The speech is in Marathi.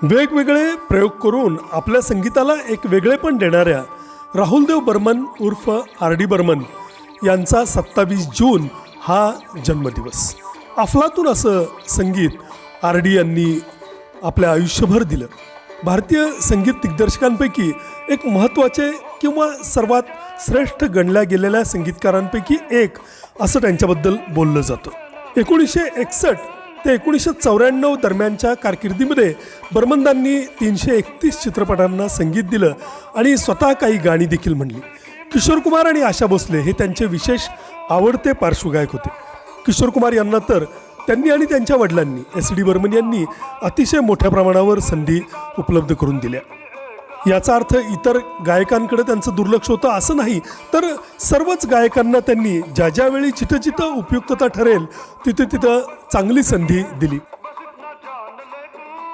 वेगवेगळे प्रयोग करून आपल्या संगीताला एक वेगळेपण देणाऱ्या राहुलदेव बर्मन उर्फ आर डी बर्मन यांचा 27 जून हा जन्मदिवस. अफलातून असं संगीत आर डी यांनी आपल्या आयुष्यभर दिलं. भारतीय संगीत दिग्दर्शकांपैकी एक महत्त्वाचे किंवा सर्वात श्रेष्ठ गणल्या गेलेल्या संगीतकारांपैकी एक असं त्यांच्याबद्दल बोललं जातं. 1961 ते 1994 दरम्यानच्या कारकिर्दीमध्ये बर्मनदांनी 331 चित्रपटांना संगीत दिलं आणि स्वतः काही गाणी देखील म्हणली. किशोर कुमार आणि आशा भोसले हे त्यांचे विशेष आवडते पार्श्वगायक होते. किशोर कुमार यांना तर त्यांनी आणि त्यांच्या वडिलांनी एस डी बर्मन यांनी अतिशय मोठ्या प्रमाणावर संधी उपलब्ध करून दिल्या. याचा अर्थ इतर गायकांकडे त्यांचं दुर्लक्ष होतं असं नाही, तर सर्वच गायकांना त्यांनी ज्या ज्यावेळी जिथं जिथं उपयुक्तता ठरेल तिथं तिथं चांगली संधी दिली.